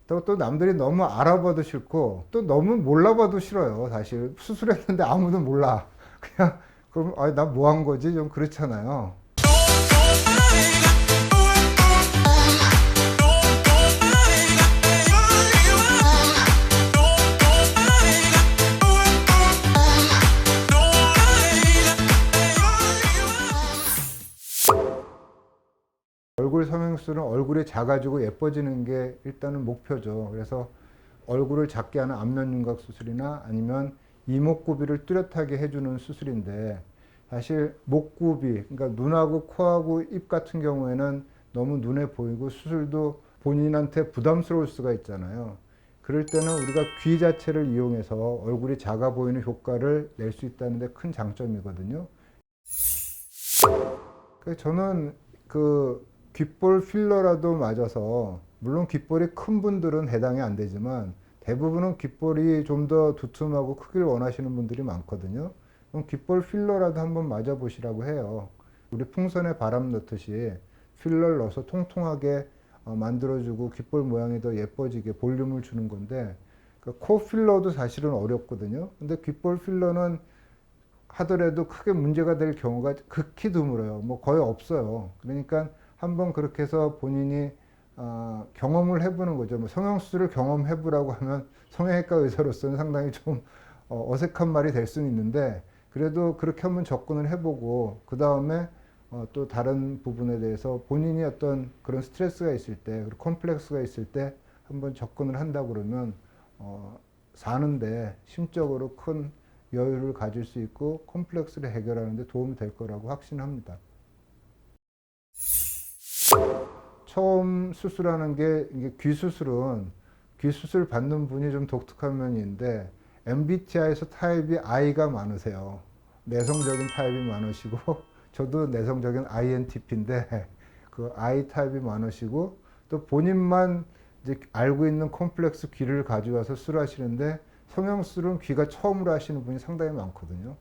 또 남들이 너무 알아봐도 싫고 또 너무 몰라봐도 싫어요. 사실 수술했는데 아무도 몰라. 그냥 그럼 나 뭐 한 거지? 좀 그렇잖아요. 얼굴 성형수술은 얼굴이 작아지고 예뻐지는 게 일단은 목표죠. 그래서 얼굴을 작게 하는 안면윤곽 수술이나 아니면 이목구비를 뚜렷하게 해주는 수술인데, 사실 목구비, 그러니까 눈하고 코하고 입 같은 경우에는 너무 눈에 보이고 수술도 본인한테 부담스러울 수가 있잖아요. 그럴 때는 우리가 귀 자체를 이용해서 얼굴이 작아 보이는 효과를 낼 수 있다는 데 큰 장점이거든요. 저는 귓볼 필러라도 맞아서, 물론 귓볼이 큰 분들은 해당이 안 되지만 대부분은 귓볼이 좀 더 두툼하고 크기를 원하시는 분들이 많거든요. 그럼 귓볼 필러라도 한번 맞아 보시라고 해요. 우리 풍선에 바람 넣듯이 필러를 넣어서 통통하게 만들어주고 귓볼 모양이 더 예뻐지게 볼륨을 주는 건데, 코 필러도 사실은 어렵거든요. 근데 귓볼 필러는 하더라도 크게 문제가 될 경우가 극히 드물어요. 뭐 거의 없어요. 그러니까 한번 그렇게 해서 본인이 경험을 해보는 거죠. 뭐 성형수술을 경험해보라고 하면 성형외과 의사로서는 상당히 좀 어색한 말이 될 수는 있는데, 그래도 그렇게 한번 접근을 해보고 그 다음에 또 다른 부분에 대해서 본인이 어떤 그런 스트레스가 있을 때, 그리고 컴플렉스가 있을 때 한번 접근을 한다 그러면 사는데 심적으로 큰 여유를 가질 수 있고 컴플렉스를 해결하는 데 도움이 될 거라고 확신합니다. 처음 수술하는 게, 이게 귀 수술은 귀 수술 받는 분이 좀 독특한 면이 있는데, MBTI에서 타입이 I가 많으세요. 내성적인 타입이 많으시고 저도 내성적인 INTP인데 그 I 타입이 많으시고, 또 본인만 이제 알고 있는 콤플렉스 귀를 가져와서 수술하시는데, 성형수술은 귀가 처음으로 하시는 분이 상당히 많거든요.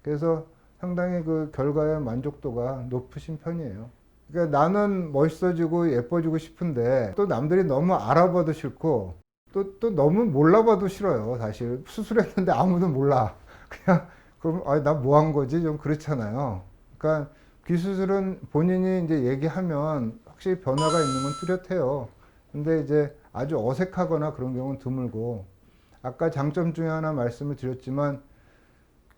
그래서 상당히 그 결과의 만족도가 높으신 편이에요. 그러니까 나는 멋있어지고 예뻐지고 싶은데 또 남들이 너무 알아봐도 싫고 또 너무 몰라봐도 싫어요. 사실 수술했는데 아무도 몰라. 그냥 그럼 나 뭐 한 거지? 좀 그렇잖아요. 그러니까 귀 수술은 본인이 이제 얘기하면 확실히 변화가 있는 건 뚜렷해요. 근데 이제 아주 어색하거나 그런 경우는 드물고, 아까 장점 중에 하나 말씀을 드렸지만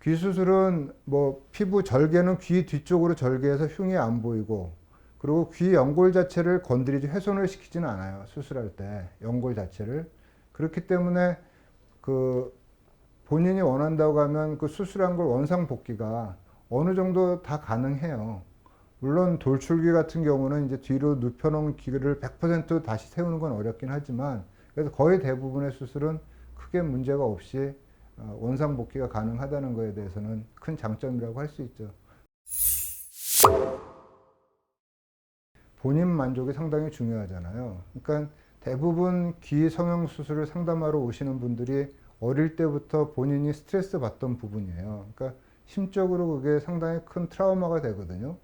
귀 수술은 뭐 피부 절개는 귀 뒤쪽으로 절개해서 흉이 안 보이고, 그리고 귀 연골 자체를 건드리지 훼손을 시키지는 않아요. 수술할 때 연골 자체를. 그렇기 때문에 본인이 원한다고 하면 그 수술한 걸 원상 복귀가 어느 정도 다 가능해요. 물론 돌출귀 같은 경우는 이제 뒤로 눕혀놓은 귀를 100% 다시 세우는 건 어렵긴 하지만, 그래서 거의 대부분의 수술은 크게 문제가 없이 원상 복귀가 가능하다는 것에 대해서는 큰 장점이라고 할 수 있죠. 본인 만족이 상당히 중요하잖아요. 그러니까 대부분 귀 성형 수술을 상담하러 오시는 분들이 어릴 때부터 본인이 스트레스 받던 부분이에요. 그러니까 심적으로 그게 상당히 큰 트라우마가 되거든요.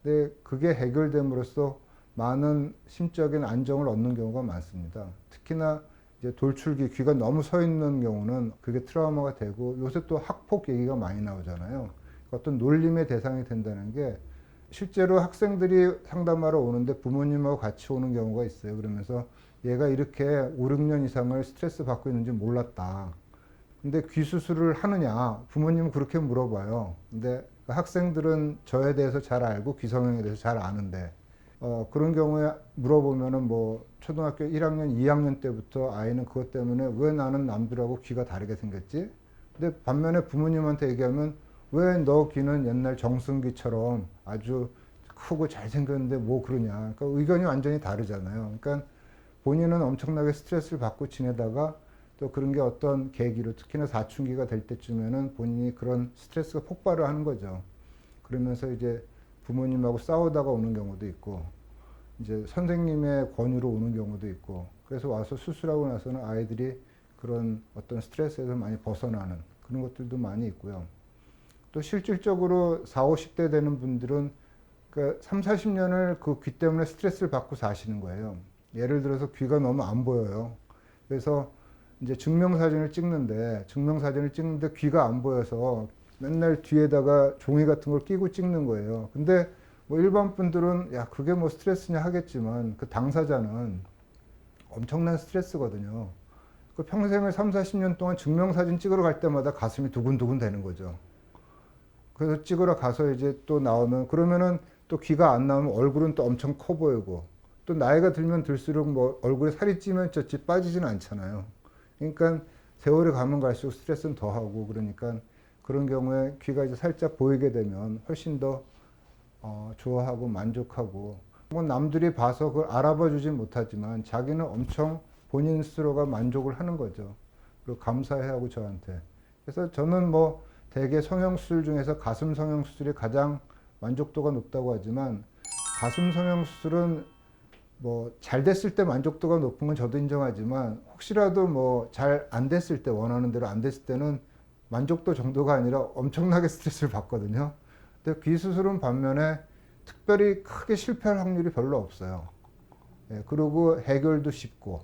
근데 그게 해결됨으로써 많은 심적인 안정을 얻는 경우가 많습니다. 특히나 이제 돌출귀, 귀가 너무 서 있는 경우는 그게 트라우마가 되고, 요새 또 학폭 얘기가 많이 나오잖아요. 어떤 놀림의 대상이 된다는 게, 실제로 학생들이 상담하러 오는데 부모님하고 같이 오는 경우가 있어요. 그러면서 얘가 이렇게 5, 6년 이상을 스트레스 받고 있는지 몰랐다. 근데 귀 수술을 하느냐? 부모님은 그렇게 물어봐요. 근데 학생들은 저에 대해서 잘 알고 귀 성형에 대해서 잘 아는데, 그런 경우에 물어보면은 뭐 초등학교 1학년, 2학년 때부터 아이는 그것 때문에 왜 나는 남들하고 귀가 다르게 생겼지? 근데 반면에 부모님한테 얘기하면 왜 너 귀는 옛날 정승귀처럼 아주 크고 잘생겼는데 뭐 그러냐. 그러니까 의견이 완전히 다르잖아요. 그러니까 본인은 엄청나게 스트레스를 받고 지내다가 또 그런 게 어떤 계기로, 특히나 사춘기가 될 때쯤에는 본인이 그런 스트레스가 폭발을 하는 거죠. 그러면서 이제 부모님하고 싸우다가 오는 경우도 있고, 이제 선생님의 권유로 오는 경우도 있고, 그래서 와서 수술하고 나서는 아이들이 그런 어떤 스트레스에서 많이 벗어나는 그런 것들도 많이 있고요. 또 실질적으로 40, 50대 되는 분들은 그러니까 3, 40년을 그 귀 때문에 스트레스를 받고 사시는 거예요. 예를 들어서 귀가 너무 안 보여요. 그래서 이제 증명사진을 찍는데 귀가 안 보여서 맨날 뒤에다가 종이 같은 걸 끼고 찍는 거예요. 근데 뭐 일반 분들은 야, 그게 뭐 스트레스냐 하겠지만 그 당사자는 엄청난 스트레스거든요. 그 평생을 3, 40년 동안 증명사진 찍으러 갈 때마다 가슴이 두근두근 되는 거죠. 그래서 찍으러 가서 이제 또 나오면, 그러면은 또 귀가 안 나오면 얼굴은 또 엄청 커 보이고, 또 나이가 들면 들수록 뭐 얼굴에 살이 찌면 쪘지 빠지지는 않잖아요. 그러니까 세월이 가면 갈수록 스트레스는 더 하고, 그러니까 그런 경우에 귀가 이제 살짝 보이게 되면 훨씬 더 좋아하고 만족하고, 뭐 남들이 봐서 그걸 알아봐 주진 못하지만 자기는 엄청 본인 스스로가 만족을 하는 거죠. 그리고 감사해하고 저한테. 그래서 저는 뭐 대개 성형수술 중에서 가슴 성형수술이 가장 만족도가 높다고 하지만, 가슴 성형수술은 뭐 잘 됐을 때 만족도가 높은 건 저도 인정하지만, 혹시라도 뭐 잘 안 됐을 때, 원하는 대로 안 됐을 때는 만족도 정도가 아니라 엄청나게 스트레스를 받거든요. 근데 귀 수술은 반면에 특별히 크게 실패할 확률이 별로 없어요. 예, 그리고 해결도 쉽고